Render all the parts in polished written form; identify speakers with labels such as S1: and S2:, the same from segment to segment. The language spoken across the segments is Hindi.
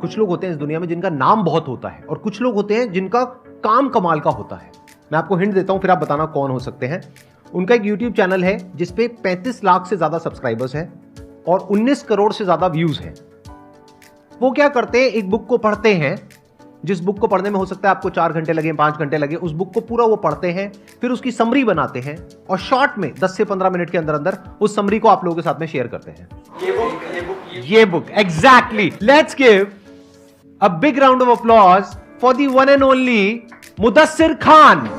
S1: कुछ लोग होते हैं इस दुनिया में जिनका नाम बहुत होता है और कुछ लोग होते हैं जिनका काम कमाल का होता है। मैं आपको हिंट देता हूं, फिर आप बताना कौन हो सकते हैं। उनका एक YouTube चैनल है जिसपे 35 लाख से ज्यादा सब्सक्राइबर्स हैं और 19 करोड़ से ज्यादा व्यूज हैं। वो क्या करते हैं, एक बुक को पढ़ते हैं, जिस बुक को पढ़ने में हो सकता है आपको 4 घंटे लगे, 5 घंटे लगे, उस बुक को पूरा वो पढ़ते हैं, फिर उसकी समरी बनाते हैं और शॉर्ट में 10 से 15 मिनट के अंदर अंदर उस समरी को आप लोगों के साथ में शेयर करते हैं। ये book exactly. Let's give a big round of applause for the one and only Mudassir Khan.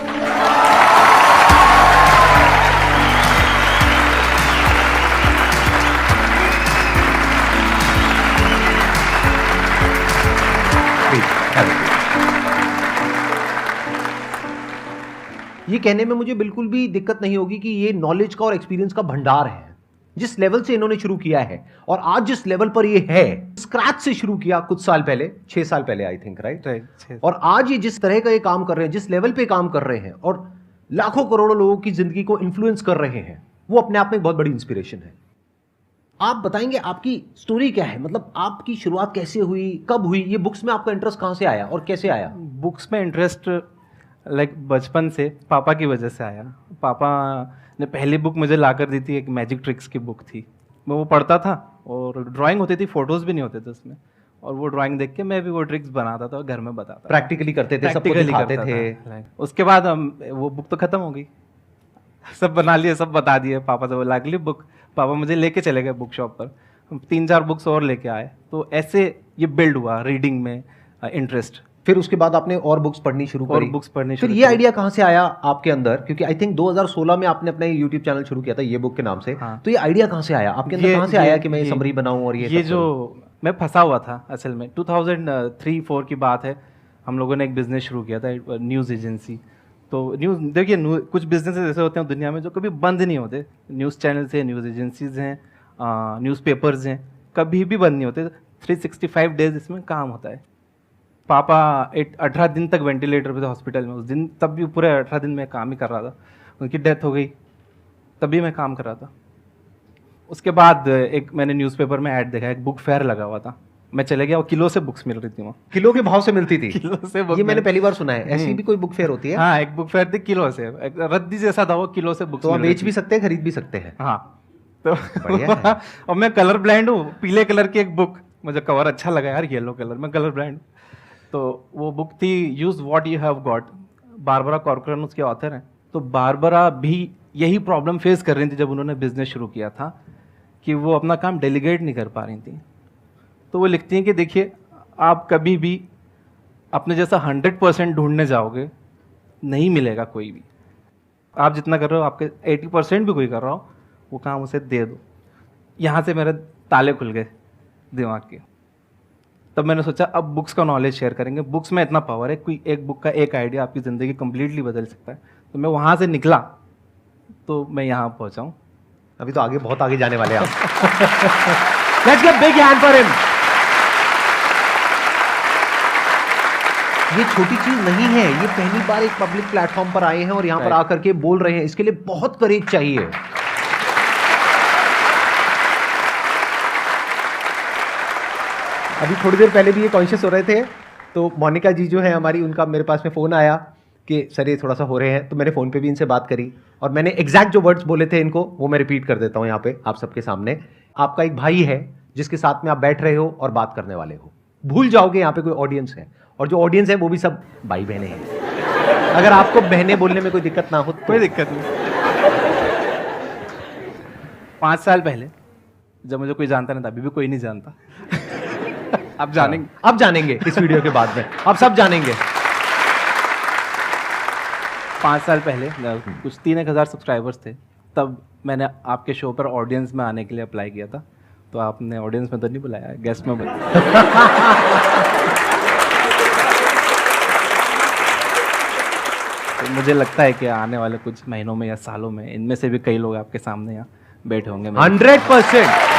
S1: ये कहने में मुझे बिल्कुल भी दिक्कत नहीं होगी कि ये नॉलेज का और एक्सपीरियंस का भंडार है। जिस लेवल से इन्होंने शुरू किया है और आज जिस लेवल पर ये है, स्क्रैच से शुरू किया कुछ साल पहले, 6 साल पहले आई थिंक, राइट? और आज ये जिस तरह का ये काम कर रहे हैं, जिस लेवल पे काम कर रहे हैं और लाखों करोड़ों लोगों की जिंदगी को इन्फ्लुएंस कर रहे हैं, वो अपने आप में बहुत बड़ी इंस्पिरेशन है। आप बताएंगे आपकी स्टोरी क्या है, मतलब आपकी शुरुआत कैसे हुई, कब हुई, ये बुक्स में आपका इंटरेस्ट कहां से आया और कैसे आया?
S2: बुक्स में इंटरेस्ट बचपन से पापा की वजह से आया। पापा ने पहली बुक मुझे ला कर दी थी, एक मैजिक ट्रिक्स की बुक थी। मैं वो पढ़ता था और ड्राइंग होती थी, फोटोज़ भी नहीं होते थे उसमें, और वो ड्राइंग देख के मैं भी वो ट्रिक्स बनाता था और घर में बताता।
S1: प्रैक्टिकली करते थे, सबको दिखाते थे।
S2: उसके बाद वो बुक तो खत्म हो गई, सब बना लिए, सब बता दिए पापा से। वो लागली बुक पापा मुझे लेके चले गए बुक शॉप पर, 3-4 बुक्स और लेके आए। तो ऐसे ये बिल्ड हुआ रीडिंग में इंटरेस्ट।
S1: फिर उसके बाद आपने और बुक्स पढ़नी शुरू करी।
S2: और बुक्स पढ़नी
S1: फिर ये आइडिया कहाँ से आया आपके अंदर? क्योंकि आई थिंक 2016 में आपने अपना यूट्यूब चैनल शुरू किया था ये बुक के नाम से।
S2: हाँ।
S1: तो ये आइडिया कहाँ से आया आपके अंदर, कहाँ से आया कि मैं ये समरी बनाऊं और ये
S2: जो मैं फंसा हुआ था असल में 2003-4 की बात है। हम लोगों ने एक बिजनेस शुरू किया था, न्यूज़ एजेंसी। तो न्यूज़ देखिए, कुछ बिजनेस ऐसे होते हैं दुनिया में जो कभी बंद नहीं होते। न्यूज़ चैनल्स हैं, न्यूज़ एजेंसीज हैं, न्यूज़पेपर्स हैं, कभी भी बंद नहीं होते। 365 डेज इसमें काम होता है। पापा 18 दिन तक वेंटिलेटर पे थे हॉस्पिटल में उस दिन, तब भी पूरे 18 दिन में काम ही कर रहा था। उनकी डेथ हो गई, तभी मैं काम कर रहा था। उसके बाद एक मैंने न्यूज़पेपर में ऐड देखा, एक बुक फेयर लगा हुआ था। मैं चले गया और किलो से बुक्स मिल रही थी वहाँ।
S1: किलो के भाव से मिलती थी?
S2: किलो से बुक,
S1: ये मैंने पहली बार सुना है। ऐसी भी कोई बुक फेयर होती है?
S2: हाँ, एक बुक फेयर थी किलो से, एक रद्दी जैसा था वो, किलो से बुक्स।
S1: तो आप बेच भी सकते हैं, खरीद भी सकते हैं।
S2: हाँ, तो
S1: बढ़िया है।
S2: और मैं कलर ब्लाइंड हूँ, पीले कलर की एक बुक, मुझे कवर अच्छा लगा यार, येलो कलर में कलर ब्लाइंड। तो वो बुक थी use what you have got, Barbara Corcoran उसके ऑथर हैं। तो बारबरा भी यही प्रॉब्लम फेस कर रही थी जब उन्होंने बिजनेस शुरू किया था, कि वो अपना काम डेलीगेट नहीं कर पा रही थी। तो वो लिखती हैं कि देखिए, आप कभी भी अपने जैसा 100% ढूंढने जाओगे, नहीं मिलेगा कोई भी। आप जितना कर रहे हो, आपके 80% भी कोई कर रहा हो, वो काम उसे दे दो। यहाँ से मेरे ताले खुल गए दिमाग के। तब मैंने सोचा अब बुक्स का नॉलेज शेयर करेंगे। बुक्स में इतना पावर है, कोई एक बुक का एक आइडिया आपकी ज़िंदगी कंप्लीटली बदल सकता है। तो मैं वहाँ से निकला तो मैं यहाँ पहुँचा हूँ।
S1: अभी तो आगे, बहुत आगे जाने वाले हैं आप। Let's give big hand for him. ये छोटी चीज नहीं है, ये पहली बार एक पब्लिक प्लेटफॉर्म पर आए हैं और यहाँ पर आकर के बोल रहे हैं। इसके लिए बहुत करेज चाहिए। अभी थोड़ी देर पहले भी ये कॉन्शियस हो रहे थे, तो मोनिका जी जो है हमारी, उनका मेरे पास में फ़ोन आया कि सर ये थोड़ा सा हो रहे हैं। तो मैंने फ़ोन पे भी इनसे बात करी और मैंने एग्जैक्ट जो वर्ड्स बोले थे इनको, वो मैं रिपीट कर देता हूँ यहाँ पे आप सबके सामने। आपका एक भाई है जिसके साथ में आप बैठ रहे हो और बात करने वाले हो। भूल जाओगे यहाँ पे कोई ऑडियंस है, और जो ऑडियंस है वो भी सब भाई बहनें हैं। अगर आपको बहनें बोलने में कोई दिक्कत ना हो तो।
S2: कोई दिक्कत नहीं। 5 साल पहले जब मुझे कोई जानता नहीं था, अभी भी कोई नहीं जानता। अब जानेंगे,
S1: अब जानेंगे इस वीडियो के बाद में, अब सब जानेंगे।
S2: 5 साल पहले कुछ 3-1 हज़ार सब्सक्राइबर्स थे। तब मैंने आपके शो पर ऑडियंस में आने के लिए अप्लाई किया था। तो आपने ऑडियंस में तो नहीं बुलाया, गेस्ट में बुलाया। तो मुझे लगता है कि आने वाले कुछ महीनों में या सालों में इनमें से भी कई लोग आपके सामने यहाँ बैठे होंगे।
S1: 100%।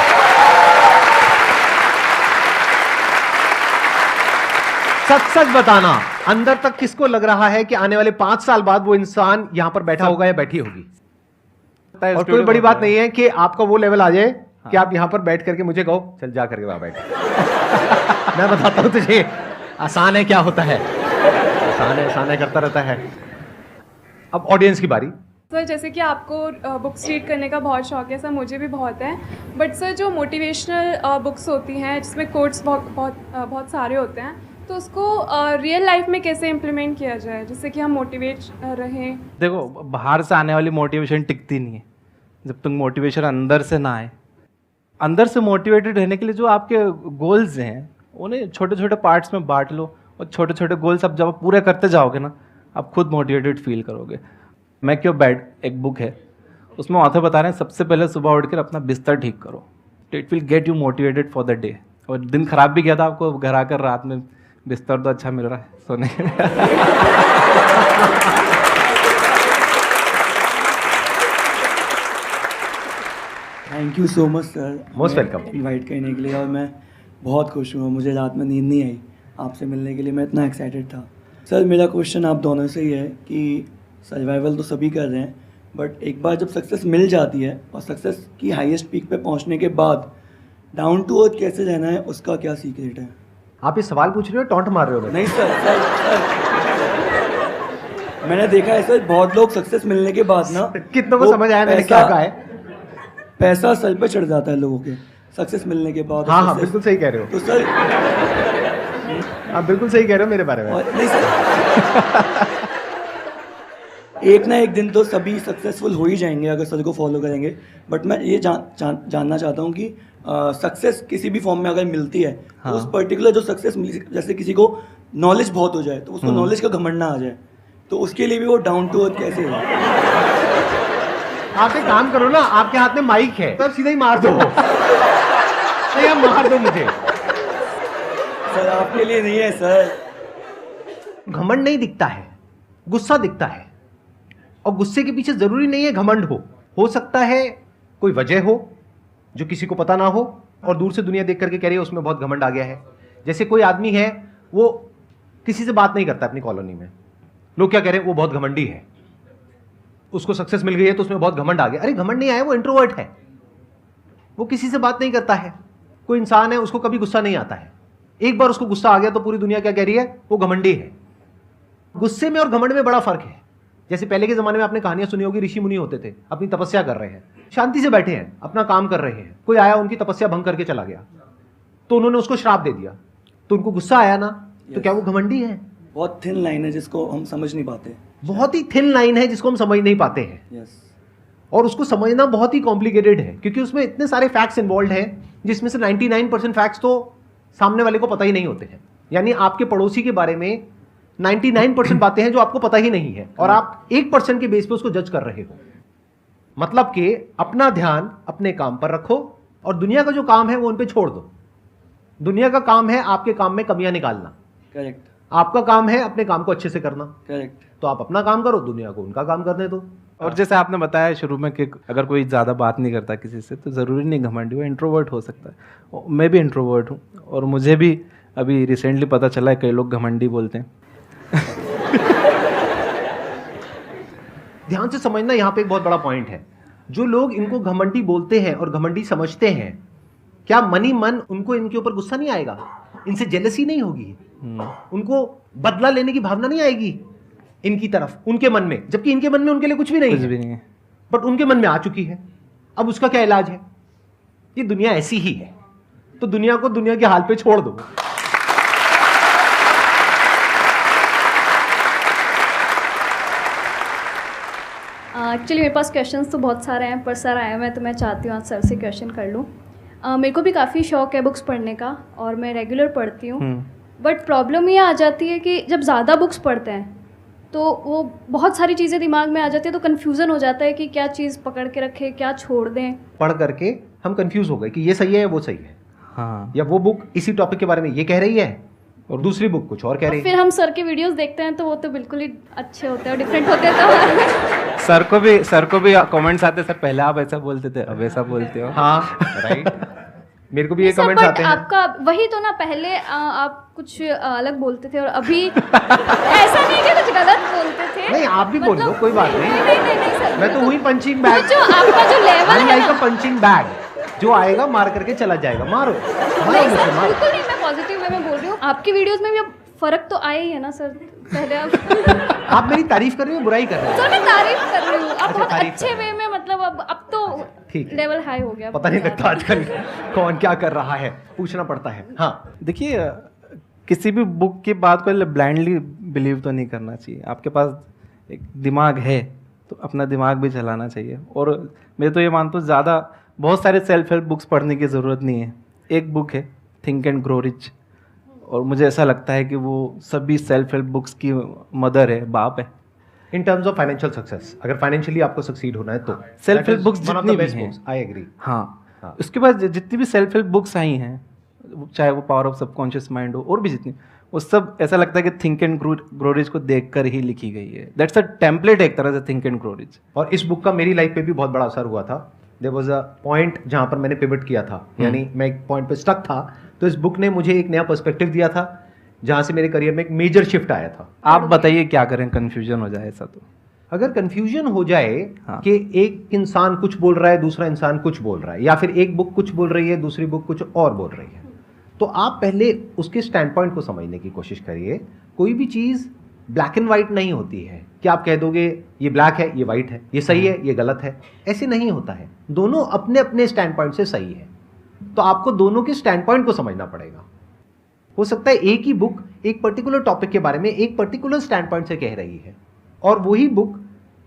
S1: सच सच बताना, अंदर तक किसको लग रहा है कि आने वाले 5 साल बाद वो इंसान यहां पर बैठा होगा या बैठी होगी? और कोई बड़ी बात नहीं है कि आपका वो लेवल आ जाए कि आप यहाँ पर बैठ करके मुझे कहो चल जा करके वहां बैठ। मैं बताता हूँ तुझे आसान है क्या होता है, आसान है करता रहता है। अब ऑडियंस की बारी।
S3: सर जैसे कि आपको बुक्स रीड करने का बहुत शौक है सर, मुझे भी बहुत है, बट सर जो मोटिवेशनल बुक्स होती हैं जिसमें कोट्स बहुत सारे होते हैं, तो उसको रियल लाइफ में कैसे इम्प्लीमेंट किया जाए जिससे कि हम मोटिवेट रहें?
S2: देखो, बाहर से आने वाली मोटिवेशन टिकती नहीं है जब तक मोटिवेशन अंदर से ना आए। अंदर से मोटिवेटेड रहने के लिए जो आपके गोल्स हैं उन्हें छोटे छोटे पार्ट्स में बांट लो, और छोटे छोटे गोल्स अब जब आप पूरे करते जाओगे ना, आप खुद मोटिवेटेड फील करोगे। मेक योर बेड एक बुक है, उसमें ऑथर बता रहे हैं सबसे पहले सुबह उठकर अपना बिस्तर ठीक करो, it will get you motivated for the day. और दिन खराब भी गया था आपको, घर आकर रात में बिस्तर तो अच्छा मिल रहा है सोने के लिए।
S4: Thank you so much sir,
S1: most welcome.
S4: Invite करने के लिए। और मैं बहुत खुश हूँ, मुझे रात में नींद नहीं आई आपसे मिलने के लिए, मैं इतना एक्साइटेड था। सर मेरा क्वेश्चन आप दोनों से ही है कि सर्वाइवल तो सभी कर रहे हैं, बट एक बार जब सक्सेस मिल जाती है और सक्सेस की हाईएस्ट पीक पे पहुंचने के बाद डाउन टू अर्थ कैसे रहना है, उसका क्या सीक्रेट है?
S1: आप ये सवाल पूछ रहे हो, टॉन्ट मार रहे हो?
S4: नहीं सर, मैंने देखा है सर, बहुत लोग सक्सेस मिलने के बाद ना,
S1: कितनों को समझ आया मैंने क्या कहा है?
S4: पैसा सर पे चढ़ जाता है लोगों के सक्सेस मिलने के बाद।
S1: हाँ हाँ बिल्कुल सही कह रहे हो।
S4: तो सर
S1: आप बिल्कुल सही कह रहे हो मेरे बारे में।
S4: नहीं सर, एक ना एक दिन तो सभी सक्सेसफुल हो ही जाएंगे अगर सर को फॉलो करेंगे, बट मैं ये जानना चाहता हूँ कि सक्सेस किसी भी फॉर्म में अगर मिलती है तो उस पर्टिकुलर जो सक्सेस मिली, जैसे किसी को नॉलेज बहुत हो जाए तो उसको नॉलेज का घमंड ना आ जाए, तो उसके लिए भी वो डाउन टू अर्थ कैसे है?
S1: आप एक काम करो ना, आपके हाथ में माइक है, तब सीधा ही मार दो। नहीं आप मार दो मुझे।
S4: सर आपके लिए नहीं है सर।
S1: घमंड नहीं दिखता है, गुस्सा दिखता है, और गुस्से के पीछे जरूरी नहीं है घमंड हो सकता है कोई वजह हो जो किसी को पता ना हो, और दूर से दुनिया देख करके कह रही है उसमें बहुत घमंड आ गया है। जैसे कोई आदमी है वो किसी से बात नहीं करता अपनी कॉलोनी में, लोग क्या कह रहे हैं, वो बहुत घमंडी है, उसको सक्सेस मिल गई है तो उसमें बहुत घमंड आ गया। अरे घमंड नहीं आया, वो इंट्रोवर्ट है, वो किसी से बात नहीं करता है। कोई इंसान है उसको कभी गुस्सा नहीं आता है, एक बार उसको गुस्सा आ गया तो पूरी दुनिया क्या कह रही है, वो घमंडी है। गुस्से में और घमंड में बड़ा फर्क है। जैसे पहले के जमाने में आपने कहानियां सुनी होगी, ऋषि मुनि होते थे, अपनी तपस्या कर रहे हैं, शांति से बैठे हैं, अपना काम कर रहे हैं, कोई आया उनकी तपस्या भंग करके चला गया तो उन्होंने उसको श्राप दे दिया, तो उनको गुस्सा आया ना, तो क्या वो घमंडी है?
S4: बहुत थिन लाइन है जिसको हम समझ नहीं पाते।
S1: बहुत ही थिन लाइन है जिसको हम समझ नहीं पाते हैं।
S4: यस।
S1: और उसको समझना बहुत ही कॉम्प्लिकेटेड है, क्योंकि उसमें इतने सारे फैक्ट्स इन्वॉल्व हैं जिसमें से 99% फैक्ट्स तो सामने वाले को पता ही नहीं होते हैं। यानी आपके पड़ोसी के बारे में 99% बातें हैं जो आपको पता ही नहीं है, और आप 1% के बेस पे उसको जज कर रहे हो। मतलब कि अपना ध्यान अपने काम पर रखो, और दुनिया का जो काम है वो उन पे छोड़ दो। दुनिया का काम है आपके काम में कमियां निकालना,
S4: करेक्ट।
S1: आपका काम है अपने काम को अच्छे से करना।
S4: करेक्ट।
S1: तो आप अपना काम करो, दुनिया को उनका काम करने दो।
S2: और जैसे आपने बताया शुरू में कि अगर कोई ज़्यादा बात नहीं करता किसी से तो ज़रूरी नहीं घमंडी, वो इंट्रोवर्ट हो सकता है। मैं भी इंट्रोवर्ट हूँ, और मुझे भी अभी रिसेंटली पता चला है कई लोग घमंडी बोलते हैं।
S1: ध्यान से समझना, यहाँ पे एक बहुत बड़ा पॉइंट है। जो लोग इनको घमंडी बोलते हैं और घमंडी समझते हैं, क्या मनी मन उनको इनके ऊपर गुस्सा नहीं आएगा, इनसे जेलसी नहीं होगी, उनको बदला लेने की भावना नहीं आएगी इनकी तरफ उनके मन में, जबकि इनके मन में उनके लिए कुछ भी नहीं है, बट उनके मन में आ चुकी है। अब उसका क्या इलाज है? ये दुनिया ऐसी ही है, तो दुनिया को दुनिया के हाल पे छोड़ दो।
S5: एक्चुअली मेरे पास क्वेश्चंस तो बहुत सारे हैं, पर सर आए हैं तो मैं चाहती हूँ आज सर से क्वेश्चन कर लूँ। मेरे को भी काफ़ी शौक है बुक्स पढ़ने का, और मैं रेगुलर पढ़ती हूँ, बट प्रॉब्लम ये आ जाती है कि जब ज़्यादा बुक्स पढ़ते हैं तो वो बहुत सारी चीज़ें दिमाग में आ जाती है, तो कन्फ्यूज़न हो जाता है कि क्या चीज़ पकड़ के रखें, क्या छोड़ दें।
S1: पढ़ करके हम कंफ्यूज हो गए कि ये सही है या वो सही है,
S2: हाँ,
S1: या वो बुक इसी टॉपिक के बारे में ये कह रही है और दूसरी बुक कुछ और कह रही है।
S5: फिर हम सर के वीडियोस देखते हैं तो वो तो बिल्कुल ही अच्छे होते हैं और डिफरेंट होते हैं। तो
S2: सर को भी कमेंट्स आते, सर पहले आप ऐसा बोलते थे अब ऐसा बोलते हो।
S1: हाँ राइट, मेरे को भी ये
S5: सर,
S1: कमेंट्स
S5: but
S1: आते हैं।
S5: आपका वही तो ना, पहले आप कुछ अलग बोलते थे और अभी ऐसा नहीं कि कुछ गलत बोलते थे।
S1: नहीं आप भी बोल लो, कोई बात नहीं।
S5: नहीं सर,
S1: मैं तो हुई पंचिंग बैग,
S5: जो आपका जो लेवल है
S1: लाइक
S5: ना,
S1: अ पंचिंग बैग। जो आएगा मार करके चला जाएगा। मारो मारो
S5: नहीं
S1: मुझे,
S5: सर,
S1: मारो।
S5: बिल्कुल नहीं, मैं पॉजिटिव वे में बोल रही हूँ। आपकी वीडियोस में भी अब फर्क तो आया ही है ना सर। पहले आप
S1: आप मेरी तारीफ कर रहे हो, बुराई कर रहे हो?
S5: सर मैं तारीफ कर रही हूँ, अब
S1: अच्छा,
S5: बहुत
S1: तारीफ
S5: अच्छे
S1: कर
S5: वे में, मतलब अब तो
S1: ठीक है।
S5: लेवल हाई हो गया।
S1: पता नहीं लगता आजकल कौन क्या कर रहा है, पूछना पड़ता है। हाँ,
S2: देखिए किसी भी बुक की बात को ब्लाइंडली बिलीव तो नहीं करना चाहिए। आपके पास एक दिमाग है तो अपना दिमाग भी चलाना चाहिए। और मैं तो ये मानता हूँ ज़्यादा बहुत सारे सेल्फ हेल्प बुक्स पढ़ने की ज़रूरत नहीं है। एक बुक है थिंक एंड ग्रो रिच, और मुझे ऐसा लगता है कि वो सभी सेल्फ हेल्प बुक्स की मदर है, बाप है।
S1: In terms of financial success, अगर फाइनेंशियली आपको सक्सीड होना है तो
S2: सेल्फ हेल्प बुक्स जितनी भी हैं,
S1: आई एग्री।
S2: हाँ, उसके बाद जितनी भी सेल्फ हेल्प बुक्स आई हैं, चाहे वो पावर ऑफ सबकॉन्शियस माइंड हो और भी जितनी, वो सब ऐसा लगता है कि थिंक एंड ग्रो रिच को देखकर ही लिखी गई है। दैट्स अ टेम्पलेट एक तरह से, थिंक एंड ग्रो रिच।
S1: और इस बुक का मेरी लाइफ पे भी बहुत बड़ा असर हुआ था। देयर वाज अ पॉइंट जहाँ पर मैंने पिवट किया था, यानी मैं एक पॉइंट पे स्टक था, तो इस बुक ने मुझे एक नया पर्सपेक्टिव दिया था, जहाँ से मेरे करियर में एक मेजर शिफ्ट आया था।
S2: आप बताइए क्या करें, कंफ्यूजन हो जाए ऐसा तो?
S1: अगर कंफ्यूजन हो जाए
S2: हाँ।
S1: कि एक इंसान कुछ बोल रहा है, दूसरा इंसान कुछ बोल रहा है, या फिर एक बुक कुछ बोल रही है, दूसरी बुक कुछ और बोल रही है, तो आप पहले उसके स्टैंड पॉइंट को समझने की कोशिश करिए। कोई भी चीज़ ब्लैक एंड वाइट नहीं होती है कि आप कह दोगे ये ब्लैक है, ये वाइट है, ये सही है, ये गलत है। ऐसे नहीं होता है। दोनों अपने अपने स्टैंड पॉइंट से सही है, तो आपको दोनों के स्टैंड पॉइंट को समझना पड़ेगा। हो सकता है एक ही बुक एक पर्टिकुलर टॉपिक के बारे में एक पर्टिकुलर स्टैंड पॉइंट से कह रही है, और वही बुक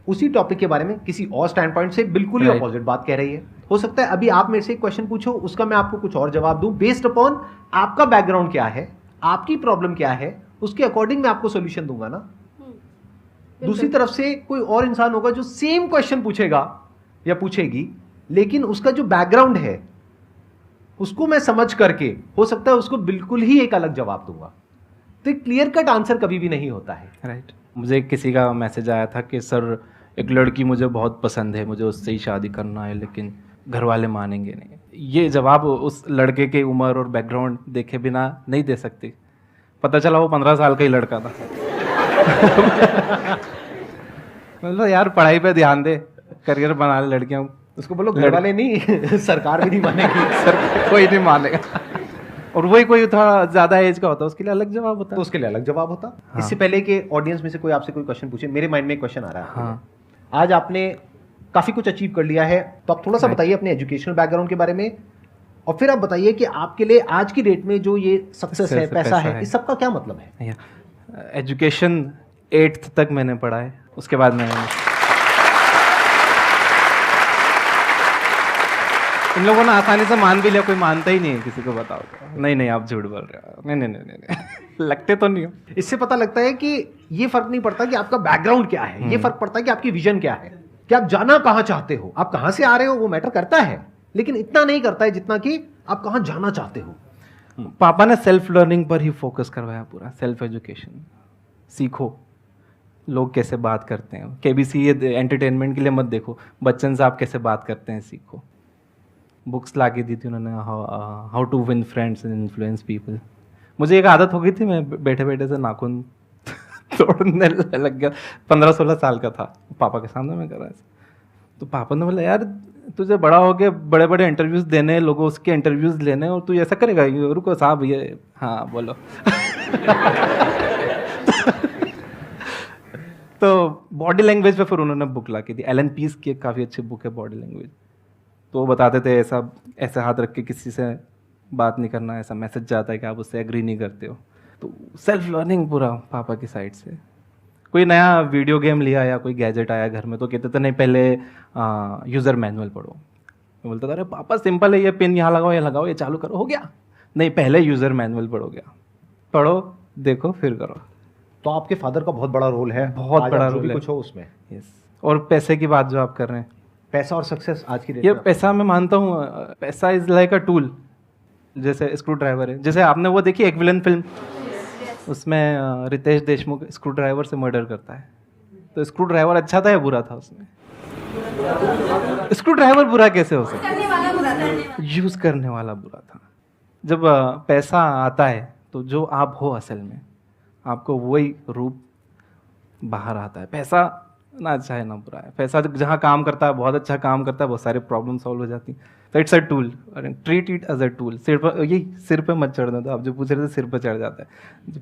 S1: उसी टॉपिक के बारे में किसी और स्टैंड पॉइंट से बिल्कुल ही
S2: Right.
S1: अपोजिट बात कह रही है। हो सकता है अभी आप मेरे से एक क्वेश्चन पूछो, उसका मैं आपको कुछ और जवाब दूं, बेस्ड अपॉन आपका बैकग्राउंड क्या है, आपकी प्रॉब्लम क्या है, उसके अकॉर्डिंग मैं आपको सोल्यूशन दूंगा ना। दूसरी तरफ से कोई और इंसान होगा जो सेम क्वेश्चन पूछेगा या पूछेगी, लेकिन उसका जो बैकग्राउंड है उसको मैं समझ करके हो सकता है उसको बिल्कुल ही एक अलग जवाब दूंगा। तो एक क्लियर कट आंसर कभी भी नहीं होता है।
S2: राइट। मुझे किसी का मैसेज आया था कि सर एक लड़की मुझे बहुत पसंद है, मुझे उससे ही शादी करना है, लेकिन घर वाले मानेंगे नहीं। ये जवाब उस लड़के की उम्र और बैकग्राउंड देखे बिना नहीं दे सकती। पता चला वो 15 साल का ही लड़का था। मतलब यार पढ़ाई पे ध्यान दे, करियर बना ले लड़कियां।
S1: उसको बोलो घर वाले नहीं सरकार भी नहीं मानेगी।
S2: सर कोई नहीं मानेगा। और वही कोई थोड़ा ज्यादा एज का होता है, उसके लिए अलग जवाब होता
S1: तो
S2: है।
S1: उसके लिए अलग जवाब होता।
S2: हाँ।
S1: इससे पहले कि ऑडियंस में से कोई आपसे कोई क्वेश्चन पूछे, मेरे माइंड में एक क्वेश्चन आ रहा है।
S2: हाँ।
S1: आज आपने काफी कुछ अचीव कर लिया है, तो आप थोड़ा सा बताइए अपने एजुकेशनल बैकग्राउंड के बारे में, और फिर आप बताइए कि आपके लिए आज की डेट में जो ये सक्सेस है, पैसा है, इस सब का क्या मतलब है?
S2: एजुकेशन 8th तक मैंने पढ़ा है, उसके बाद मैंने इन लोगों ने आसानी से मान भी लिया, कोई मानता ही नहीं है, किसी को बताओ तो नहीं नहीं आप झूठ बोल रहे हो, नहीं नहीं नहीं नहीं, नहीं। लगते तो नहीं हो।
S1: इससे पता लगता है कि ये फर्क नहीं पड़ता कि आपका बैकग्राउंड क्या है, ये फर्क पड़ता है कि आपकी विजन क्या है, कि आप जाना कहाँ चाहते हो। आप कहाँ से आ रहे हो वो मैटर करता है, लेकिन इतना नहीं करता है जितना कि आप कहाँ जाना चाहते हो।
S2: पापा ने सेल्फ लर्निंग पर ही फोकस करवाया, पूरा सेल्फ एजुकेशन। सीखो लोग कैसे बात करते हैं, केबीसी ये एंटरटेनमेंट के लिए मत देखो, बच्चन साहब कैसे बात करते हैं सीखो। बुक्स ला के दी थी उन्होंने, how to win friends and influence people. मुझे एक आदत हो गई थी, मैं बैठे बैठे से नाखून तोड़ने लग गया। 15-16 साल का था, पापा के सामने मैं कर रहा था। तो पापा ने बोला यार तुझे बड़ा हो गया, बड़े बड़े इंटरव्यूज देने, लोगों उसके इंटरव्यूज लेने, और तू ऐसा करेगा? रुको साहब ये, हाँ बोलो। तो बॉडी लैंग्वेज पे फिर उन्होंने बुक ला के दी, एलन पीस की एक काफ़ी अच्छी बुक है बॉडी लैंग्वेज। तो वो बताते थे ऐसा ऐसे हाथ रख के किसी से बात नहीं करना, ऐसा मैसेज जाता है कि आप उससे एग्री नहीं करते हो। तो सेल्फ लर्निंग पूरा पापा की साइड से। कोई नया वीडियो गेम लिया या कोई गैजेट आया घर में तो कहते थे नहीं पहले यूज़र मैनुअल पढ़ो। मैं बोलता था अरे पापा सिंपल है, ये पिन यहाँ लगाओ, ये लगाओ, ये चालू करो, हो गया। नहीं पहले यूज़र मैनुअल पढ़ोगे, पढ़ो देखो फिर करो।
S1: तो आपके फादर का बहुत बड़ा रोल है,
S2: बहुत
S1: आज
S2: बड़ा
S1: आप जो भी
S2: रोल है।
S1: कुछ हो उसमें।
S2: यस। और पैसे की बात जो आप कर रहे हैं,
S1: पैसा और सक्सेस आज की डेट
S2: ये
S1: में
S2: पैसा मैं मानता हूँ, पैसा इज लाइक अ टूल, जैसे स्क्रू ड्राइवर है। जैसे आपने वो देखी एक विलन फिल्म, उसमें रितेश देशमुख स्क्रू ड्राइवर से मर्डर करता है। तो स्क्रू ड्राइवर अच्छा था या बुरा था उसमें? स्क्रू ड्राइवर बुरा कैसे हो सकता है? यूज़ करने वाला बुरा था। जब पैसा आता है तो जो आप हो असल में, आपको वही रूप बाहर आता है। पैसा ना अच्छा है ना बुरा है। पैसा जहाँ काम करता है, बहुत अच्छा काम करता है, बहुत सारे प्रॉब्लम सॉल्व हो जाती हैं। तो it's a tool, treat it as a tool. सिर पर यही सिर पे मत चढ़ने दो। आप जो पूछ रहे थे सिर पर चढ़ जाता है,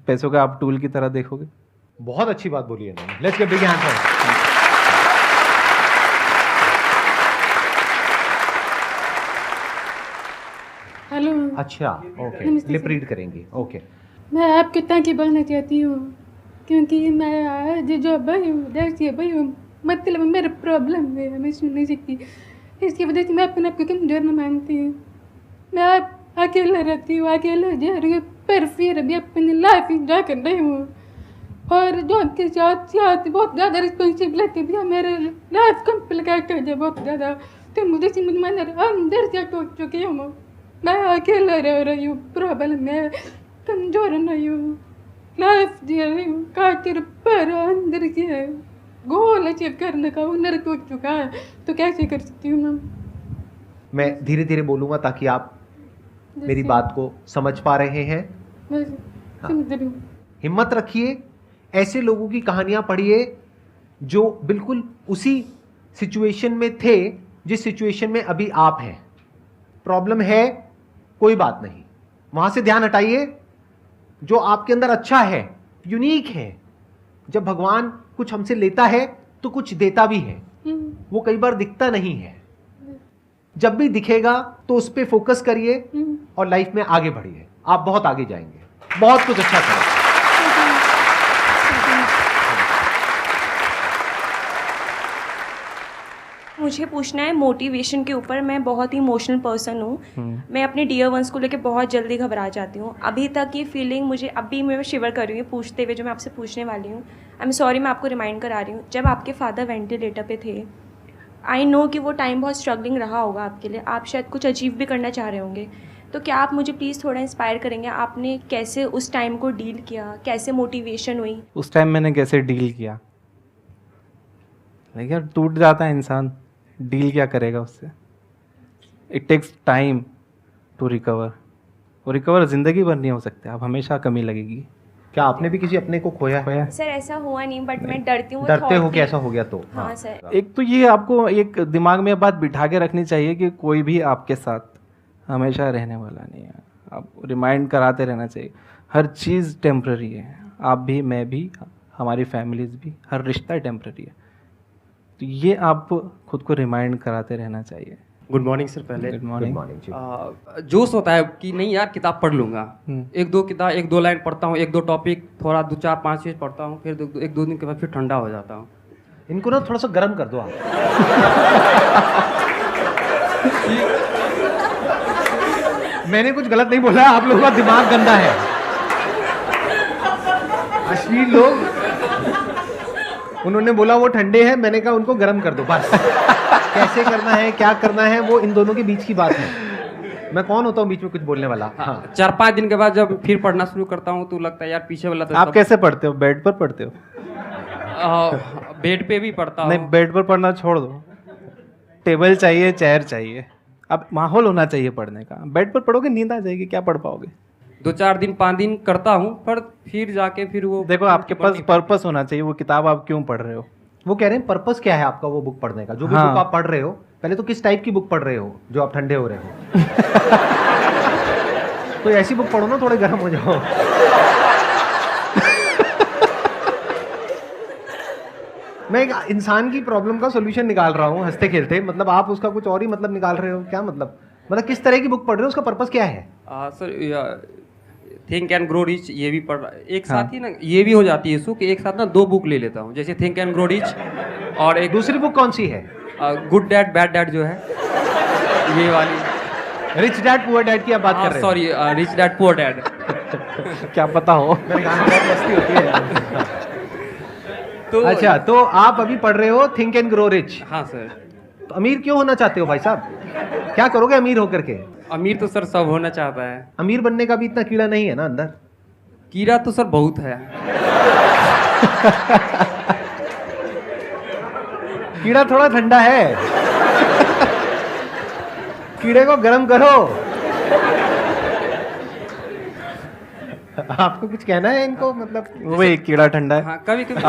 S2: पैसों का आप टूल की तरह देखोगे।
S1: बहुत अच्छी बात बोली है इन्होंने। Let's give big hand for him.
S6: Hello,
S1: अच्छा, ओके,
S6: नमस्ते
S1: लिप
S6: सर।
S1: रीड करेंगी, ओके।
S6: मैं आपके ताकि बोलना चाहती हूँ क्योंकि मैं आज जो भाई हूँ दर्शी भाई हूँ, मतलब मेरा प्रॉब्लम है, मैं सुन नहीं सकती, इसकी वजह से मैं अपने आप को कमजोर न मानती हूँ। मैं आप अकेला रहती हूँ, अकेला जा रही हूँ, पर फिर भी अपनी लाइफ इंजॉय कर रही हूँ। और जो उनके साथ साथ बहुत ज़्यादा रिस्पॉन्सिबिलिटी भी है, मेरे लाइफ कॉम्प्लिकेटेड है बहुत ज़्यादा, तो मुझे समझ में अंदर से टूट चुकी हूँ। मैं अकेला रह रही हूँ, प्रॉब्लम है, कमजोर नहीं हूँ, लाइफ जी रही हूँ खातिर, पर अंदर से है गोल अचीव करने का हुनर टूट चुका है, तो कैसे कर सकती हूँ मैम?
S1: मैं धीरे धीरे बोलूंगा ताकि आप मेरी बात को समझ पा रहे हैं।
S6: मैं समझ रही हूँ।
S1: हिम्मत रखिए, ऐसे लोगों की कहानियां पढ़िए जो बिल्कुल उसी सिचुएशन में थे जिस सिचुएशन में अभी आप हैं। प्रॉब्लम है, कोई बात नहीं, वहां से ध्यान हटाइए। जो आपके अंदर अच्छा है, यूनिक है, जब भगवान कुछ हमसे लेता है तो कुछ देता भी है, वो कई बार दिखता नहीं है। जब भी दिखेगा तो उस पर फोकस करिए और लाइफ में आगे बढ़िए, आप बहुत आगे जाएंगे, बहुत कुछ अच्छा करेंगे।
S7: मुझे पूछना है मोटिवेशन के ऊपर। मैं बहुत ही इमोशनल पर्सन हूँ। मैं अपने डियर वंस को लेकर बहुत जल्दी घबरा जाती हूँ। अभी तक ये फीलिंग मुझे अभी मैं शिवर कर रही हूँ पूछते हुए, जो मैं आपसे पूछने वाली हूँ। आई एम सॉरी, मैं आपको रिमाइंड करा रही हूँ। जब आपके फादर वेंटिलेटर पे थे, आई नो कि वो टाइम बहुत स्ट्रगलिंग रहा होगा आपके लिए, आप शायद कुछ अचीव भी करना चाह रहे होंगे, तो क्या आप मुझे प्लीज़ थोड़ा इंस्पायर करेंगे, आपने कैसे उस टाइम को डील किया, कैसे मोटिवेशन हुई?
S2: उस टाइम मैंने कैसे डील किया, लेकिन यार टूट जाता है इंसान, डील क्या करेगा उससे। It takes time to recover. वो रिकवर ज़िंदगी भर नहीं हो सकते, आप हमेशा कमी लगेगी।
S1: क्या आपने भी किसी अपने को खोया है?
S7: सर ऐसा हुआ नहीं, बट मैं डरती हूँ।
S1: डरते हो कि ऐसा हो गया तो?
S7: हाँ सर।
S2: एक तो ये आपको एक दिमाग में बात बिठा के रखनी चाहिए कि कोई भी आपके साथ हमेशा रहने वाला नहीं है। आप रिमाइंड कराते रहना चाहिए, हर चीज़ टेम्प्ररी है। आप भी, मैं भी, हमारी फैमिलीज भी, हर रिश्ता टेम्प्ररी है। तो ये आप खुद को रिमाइंड कराते रहना चाहिए।
S8: Good morning sir. पहले
S2: गुड
S1: गुड
S2: मॉर्निंग।
S1: मॉर्निंग जी।
S8: जोश होता है कि नहीं यार किताब पढ़ लूँगा, एक दो किताब, एक दो लाइन पढ़ता हूँ, एक दो टॉपिक, थोड़ा 2-4-5 पेज पढ़ता हूँ, फिर एक दो दिन के बाद फिर ठंडा हो जाता हूँ।
S1: इनको ना थोड़ा सा गर्म कर दो आप। मैंने कुछ गलत नहीं बोला, आप लोगों का दिमाग गंदा है। अश्लील लोग, उन्होंने बोला वो ठंडे हैं, मैंने कहा उनको गर्म कर दो बस। कैसे करना है, क्या करना है, वो इन दोनों के बीच की बात है। मैं कौन होता हूँ बीच में कुछ बोलने वाला? हाँ।
S8: 4-5 दिन के बाद जब फिर पढ़ना शुरू करता हूँ तो लगता है यार पीछे वाला तो
S2: आप कैसे पढ़ते हो? बेड पर पढ़ते हो?
S8: बेड पे भी पढ़ता हूँ।
S2: नहीं, बेड पर पढ़ना छोड़ दो, टेबल चाहिए, चेयर चाहिए। अब माहौल होना चाहिए पढ़ने का। बेड पर पढ़ोगे नींद आ जाएगी, क्या पढ़ पाओगे?
S8: 2-4 दिन 5 दिन करता हूँ, पर फिर जाके फिर वो
S2: देखो, आपके पास पर्पस होना चाहिए, वो किताब आप क्यों पढ़ रहे हो।
S1: वो कह रहे हैं पर्पस क्या है आपका वो बुक पढ़ने का, जो भी
S2: हाँ।
S1: बुक आप पढ़ रहे हो, पहले तो किस टाइप की बुक पढ़ रहे हो जो आप ठंडे हो रहे हो? तो ऐसी बुक पढ़ो ना, थोड़े गर्म हो जाओ। मैं एक इंसान की प्रॉब्लम का सॉल्यूशन निकाल रहा हूँ हंसते खेलते, मतलब आप उसका कुछ और ही मतलब निकाल रहे हो। क्या मतलब किस तरह की बुक पढ़ रहे हो, उसका पर्पस क्या है?
S8: Sir think and grow rich ये भी पढ़ रहा एक साथ ही ना, ये भी हो जाती है इशू कि एक साथ ना 2 बुक ले लेता हूँ, जैसे थिंक एंड ग्रो रिच और एक
S1: दूसरी बुक कौन सी है?
S8: गुड डैड बैड डैड जो है, ये वाली।
S1: रिच डैड पुअर डैड की आप बात कर रहे हो?
S8: Sorry, rich dad poor dad.
S2: क्या पता हो।
S1: मेरे गाने में बहुत मस्ती होती है यार।
S8: तो
S1: अच्छा, तो आप अभी पढ़ रहे हो थिंक एंड ग्रो रिच।
S8: हाँ सर।
S1: तो अमीर क्यों होना चाहते हो भाई साहब? क्या करोगे अमीर होकर के?
S8: अमीर तो सर सब होना चाहता है,
S1: अमीर बनने का भी इतना कीड़ा नहीं है ना अंदर।
S8: कीड़ा तो सर बहुत है।
S1: कीड़ा थोड़ा ठंडा है, कीड़े को गर्म करो। आपको कुछ कहना है इनको, मतलब?
S2: वो एक कीड़ा ठंडा है।
S8: हाँ, कभी कभी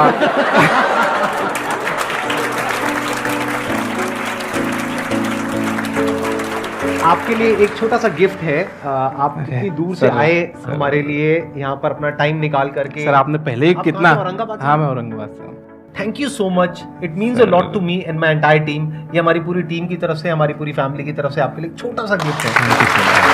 S1: आपके लिए एक छोटा सा गिफ्ट है। आप कितनी दूर से
S2: सर,
S1: आए
S2: सर।
S1: हमारे लिए, यहाँ पर अपना टाइम निकाल करके।
S2: सर आपने पहले ही
S1: आप
S2: कितना,
S1: कहाँ से, औरंगाबाद से?
S2: हाँ मैं औरंगाबाद से हूँ।
S1: Thank you so much, it means a lot to me and my entire team. ये हमारी पूरी टीम की तरफ से, हमारी पूरी फैमिली की तरफ से आपके लिए एक छोटा सा गिफ्ट है।
S2: Thank you so much.